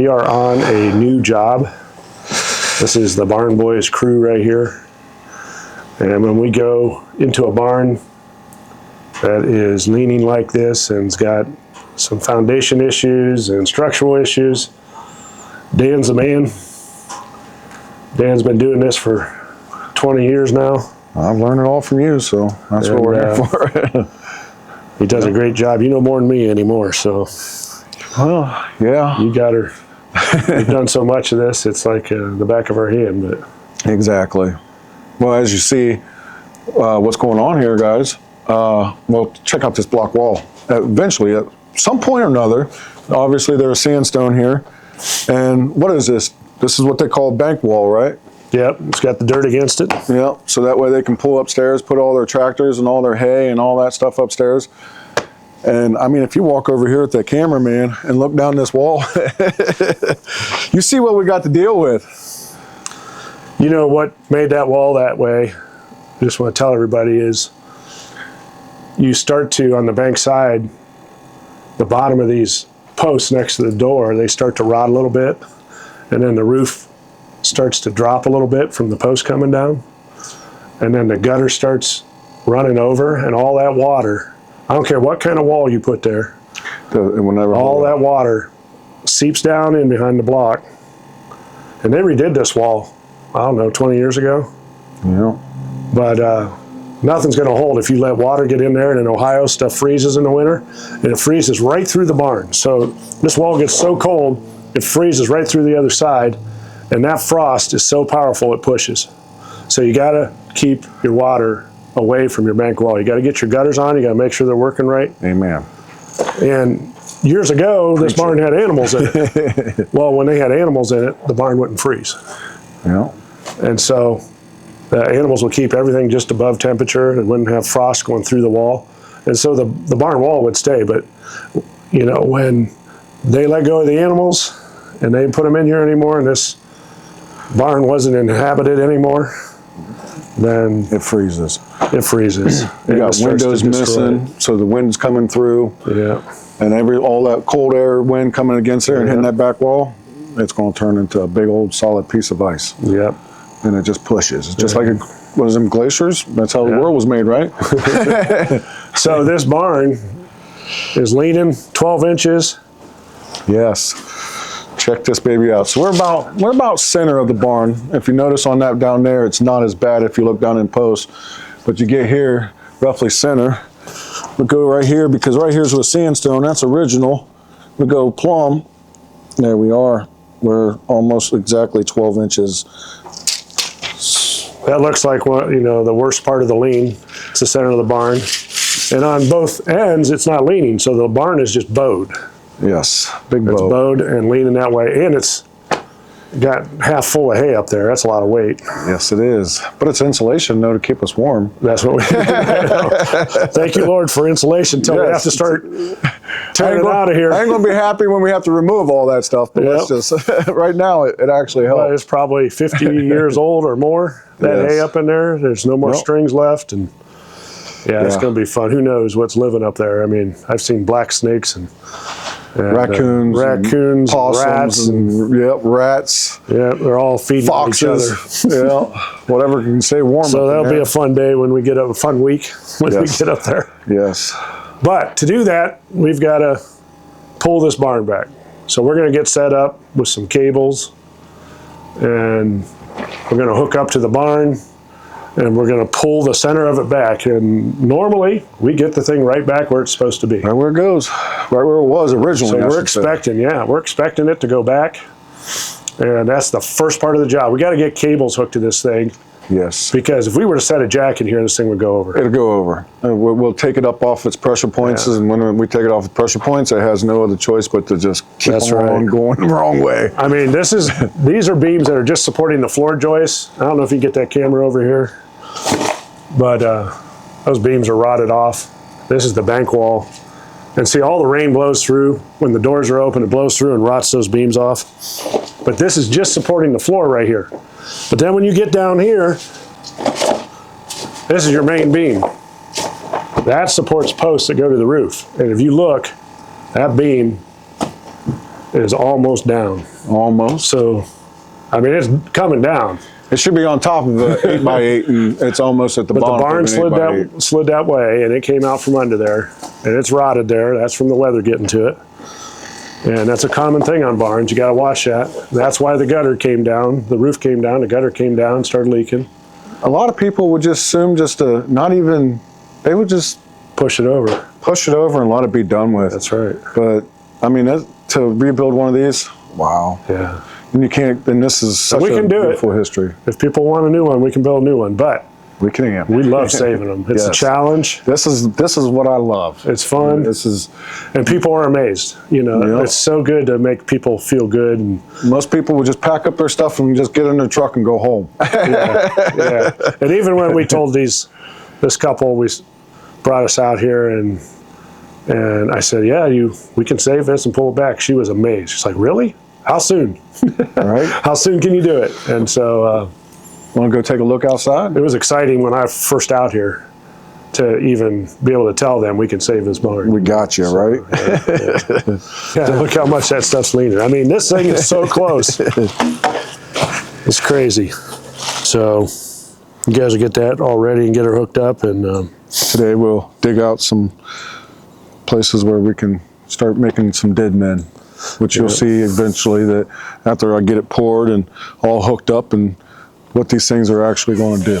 We are on a new job. This is the Barn Boys crew right here. And when we go into a barn that is leaning like this and it's got some foundation issues and structural issues, Dan's the man. Dan's been doing this for 20 years now. I've learned it all from you, so that's what we're here for. He does a great job. You know more than me anymore, so. Well, yeah. You got her. We've done so much of this, it's like the back of our hand. But exactly. Well, as you see, what's going on here, guys, well, check out this block wall. Eventually, at some point or another, obviously there's sandstone here. And what is this? This is what they call a bank wall, right? Yep, it's got the dirt against it. Yep, so that way they can pull upstairs, put all their tractors and all their hay and all that stuff upstairs. And I mean, if you walk over here at the cameraman and look down this wall, you see what we got to deal with. You know what made that wall that way? I just want to tell everybody is you start to, on the bank side, the bottom of these posts next to the door, they start to rot a little bit. And then the roof starts to drop a little bit from the post coming down. And then the gutter starts running over, and all that water, I don't care what kind of wall you put there, all that water seeps down in behind the block. And they redid this wall, I don't know, 20 years ago. Yeah. But nothing's going to hold if you let water get in there. And in Ohio, stuff freezes in the winter, and it freezes right through the barn. So this wall gets so cold, it freezes right through the other side. And that frost is so powerful, it pushes. So you got to keep your water away from your bank wall. You got to get your gutters on. You got to make sure they're working right. Amen. And years ago, this barn had animals in it. Well, when they had animals in it, the barn wouldn't freeze. Yeah. And so the animals would keep everything just above temperature. It wouldn't have frost going through the wall. And so the barn wall would stay. But, you know, when they let go of the animals and they didn't put them in here anymore, and this barn wasn't inhabited anymore, then it freezes. It freezes. You got windows missing, so the wind's coming through. Yeah. And all that cold air wind coming against there and hitting that back wall, it's going to turn into a big old solid piece of ice. Yep. And it just pushes. It's just like what is them glaciers? That's how the world was made, right? So this barn is leaning 12 inches. Yes. Check this baby out. So we're about center of the barn. If you notice on that down there, it's not as bad if you look down in post. But you get here, roughly center. We go right here, because right here's with sandstone. That's original. We go plumb. There we are. We're almost exactly 12 inches. That looks like the worst part of the lean. It's the center of the barn. And on both ends, it's not leaning, so the barn is just bowed. Yes, big bow. It's bowed and leaning that way, and it's got half full of hay up there. That's a lot of weight. Yes, it is. But it's insulation, though, to keep us warm. That's what we Thank you, Lord, for insulation until we have to start tearing it out of here. I ain't going to be happy when we have to remove all that stuff, but let's just, right now, it actually helps. Well, it's probably 50 years old or more, that hay up in there. There's no more strings left, and it's going to be fun. Who knows what's living up there? I mean, I've seen black snakes and raccoons, possums, rats, rats. Yeah, they're all feeding foxes. each other. Whatever can stay warm. So that'll be a fun day when we get a fun week when we get up there. Yes. But to do that, we've got to pull this barn back. So we're going to get set up with some cables, and we're going to hook up to the barn, and we're going to pull the center of it back. And normally, we get the thing right back where it's supposed to be. Right where it goes. Right where it was originally. So we're expecting it to go back. And that's the first part of the job. We got to get cables hooked to this thing. Yes. Because if we were to set a jack in here, this thing would go over. It'll go over. We'll take it up off its pressure points, and when we take it off its pressure points, it has no other choice but to just keep on going the wrong way. I mean, these are beams that are just supporting the floor joists. I don't know if you can get that camera over here, but those beams are rotted off. This is the bank wall. And see, all the rain blows through. When the doors are open, it blows through and rots those beams off. But this is just supporting the floor right here. But then when you get down here, this is your main beam. That supports posts that go to the roof. And if you look, that beam is almost down. Almost. So, I mean, it's coming down. It should be on top of the 8x8, and it's almost at the But bottom. the barn of an 8x8. slid that way, and it came out from under there, and it's rotted there. That's from the weather getting to it. And that's a common thing on barns. You got to wash that. That's why the gutter came down. The roof came down. The gutter came down, started leaking. A lot of people would just assume just to not even. They would just Push it over. push it over and let it be done with. That's right. But I mean, to rebuild one of these, wow. Yeah. And you can't. And this is such we a can do it. beautiful history. If people want a new one, we can build a new one. But We can. we love saving them. It's a Yes. challenge. This is what I love. It's fun. This is And people are amazed. You know, Yep. it's so good to make people feel good. And most people would just pack up their stuff and just get in their truck and go home. yeah. And even when we told this couple, brought us out here and I said, yeah, we can save this and pull it back. She was amazed. She's like, really? How soon? All right. How soon can you do it? And so Want to go take a look outside? it was exciting when I first out here to even be able to tell them we can save this barn. We got you, right? Yeah, look how much that stuff's leaning. I mean, this thing is so close. It's crazy. So you guys will get that all ready and get her hooked up. And Today we'll dig out some places where we can start making some dead men, which you'll see eventually that after I get it poured and all hooked up and what these things are actually going to do.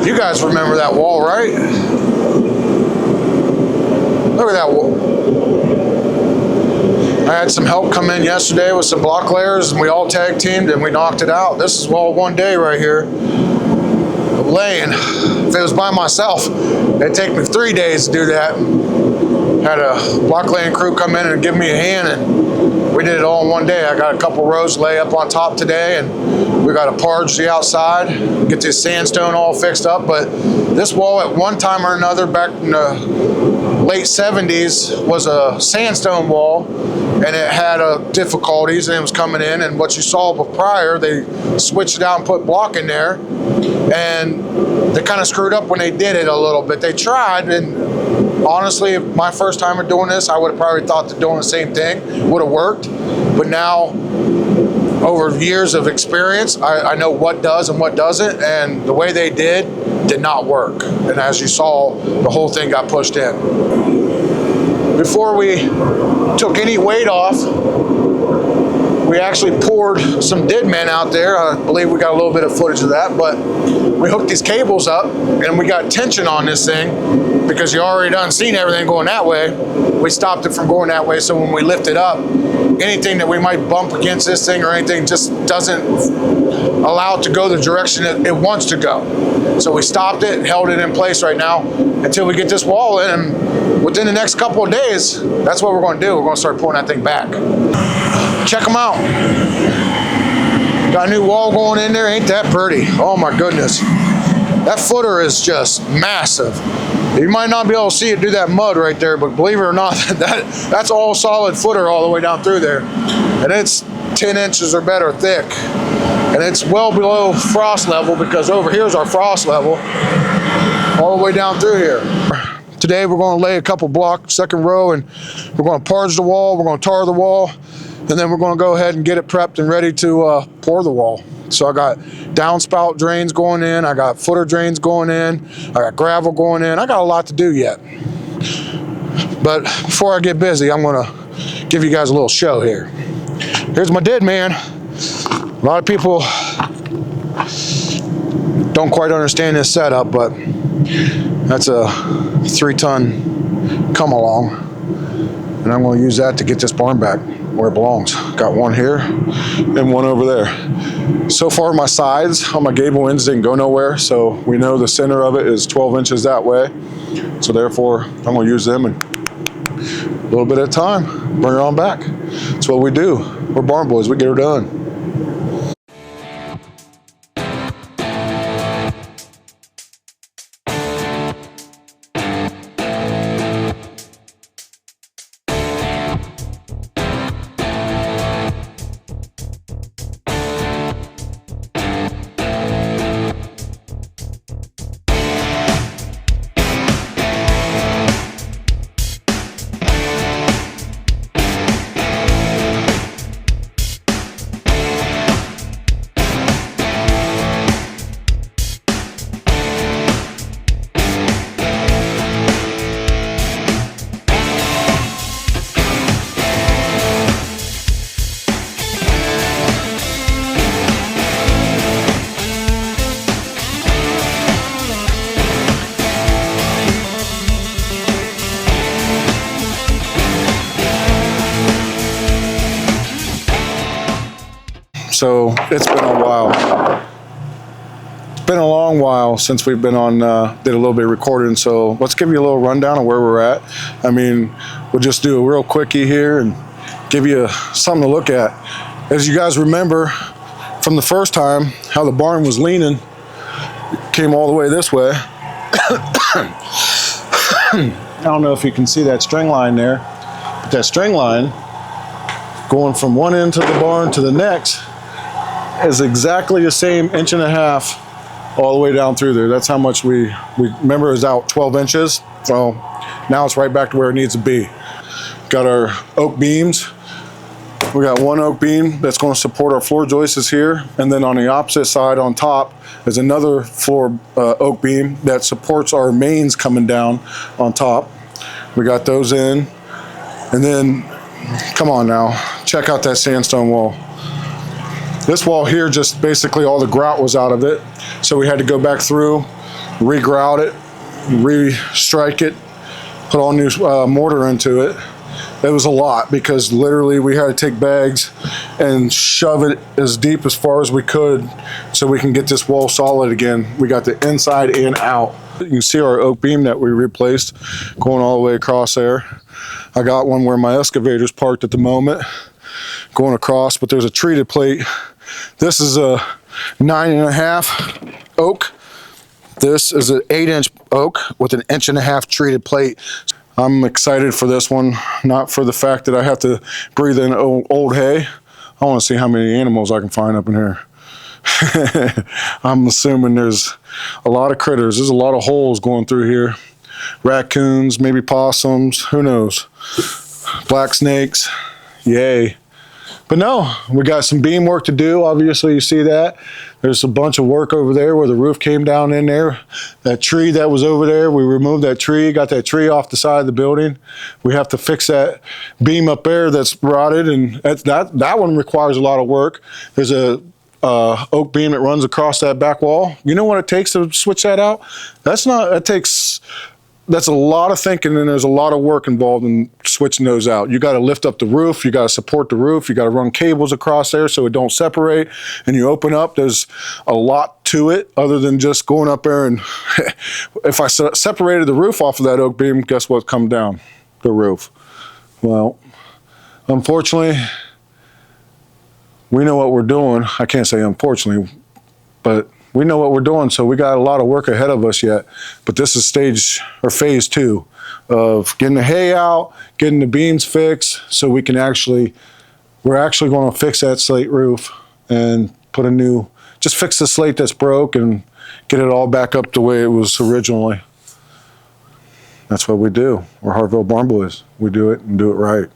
You guys remember that wall, right? Look at that wall. had some help come in yesterday with some block layers, and we all tag teamed and we knocked it out. This is all one day right here of laying. If it was by myself, it'd take me 3 days to do that. Had a block laying crew come in and give me a hand, and we did it all in one day. I got a couple rows lay up on top today, and we got to parge the outside, get this sandstone all fixed up. But this wall at one time or another back in the late 70s was a sandstone wall, and it had difficulties, and it was coming in, and what you saw prior, they switched it out and put block in there, and they kind of screwed up when they did it a little bit. They tried, and honestly, if my first time of doing this, I would have probably thought that doing the same thing would have worked. But now, over years of experience, I know what does and what doesn't, and the way they did not work. And as you saw, the whole thing got pushed in. Before we took any weight off, we actually poured some dead men out there. I believe we got a little bit of footage of that, but we hooked these cables up and we got tension on this thing because you already done seen everything going that way. We stopped it from going that way, so when we lift it up, anything that we might bump against this thing or anything just doesn't allow it to go the direction it wants to go. So we stopped it and held it in place right now until we get this wall in, and within the next couple of days, that's what we're going to do. We're going to start pulling that thing back. Check them out. Got a new wall going in there. Ain't that pretty? Oh my goodness. That footer is just massive. You might not be able to see it do that mud right there, but believe it or not, that's all solid footer all the way down through there. And it's 10 inches or better thick. And it's well below frost level, because over here is our frost level all the way down through here. Today we're going to lay a couple blocks, second row, and we're going to parge the wall, we're going to tar the wall, and then we're going to go ahead and get it prepped and ready to pour the wall. So I got downspout drains going in, I got footer drains going in, I got gravel going in. I got a lot to do yet. But before I get busy, I'm going to give you guys a little show here. Here's my dead man. A lot of people don't quite understand this setup, but that's a 3-ton come along, and I'm going to use that to get this barn back where it belongs. Got one here and one over there. So far my sides on my gable ends didn't go nowhere, so we know the center of it is 12 inches that way. So therefore I'm going to use them, and a little bit at a time, bring her on back. That's what we do. We're barn boys, we get her done. So it's been a while. It's been a long while since we've been on, did a little bit of recording. So let's give you a little rundown of where we're at. I mean, we'll just do a real quickie here and give you something to look at. As you guys remember from the first time, how the barn was leaning, it came all the way this way. I don't know if you can see that string line there, but that string line going from one end to the barn to the next is exactly the same 1.5 inches all the way down through there. That's how much we remember is out 12 inches. So now it's right back to where it needs to be. Got our oak beams. We got one oak beam that's going to support our floor joists here, and then on the opposite side on top is another floor oak beam that supports our mains coming down on top. We got those in, and then come on now, check out that sandstone wall. This wall here, just basically all the grout was out of it, so we had to go back through, re-grout it, re-strike it, put all new mortar into it. It was a lot because literally we had to take bags and shove it as deep as far as we could so we can get this wall solid again. We got the inside and out. You can see our oak beam that we replaced going all the way across there. I got one where my excavator's parked at the moment going across, but there's a treated plate. This is a 9.5 oak. This is an 8-inch oak with an 1.5 inch treated plate. I'm excited for this one, not for the fact that I have to breathe in old hay. I want to see how many animals I can find up in here. I'm assuming there's a lot of critters. There's a lot of holes going through here. Raccoons, maybe possums, who knows? Black snakes, yay. But no, we got some beam work to do. Obviously, you see that. There's a bunch of work over there where the roof came down in there. That tree that was over there, we removed that tree, got that tree off the side of the building. We have to fix that beam up there that's rotted, and that one requires a lot of work. There's a oak beam that runs across that back wall. You know what it takes to switch that out? That's a lot of thinking, and there's a lot of work involved in switching those out. You got to lift up the roof, you got to support the roof, you got to run cables across there so it don't separate, and you open up. There's a lot to it other than just going up there and if I separated the roof off of that oak beam, guess what come down? The roof. Well, unfortunately, we know what we're doing. I can't say unfortunately, but we know what we're doing, so we got a lot of work ahead of us yet. But this is phase 2 of getting the hay out, getting the beams fixed, so we're actually going to fix that slate roof and just fix the slate that's broke and get it all back up the way it was originally. That's what we do. We're Hartville Barn Boys. We do it and do it right.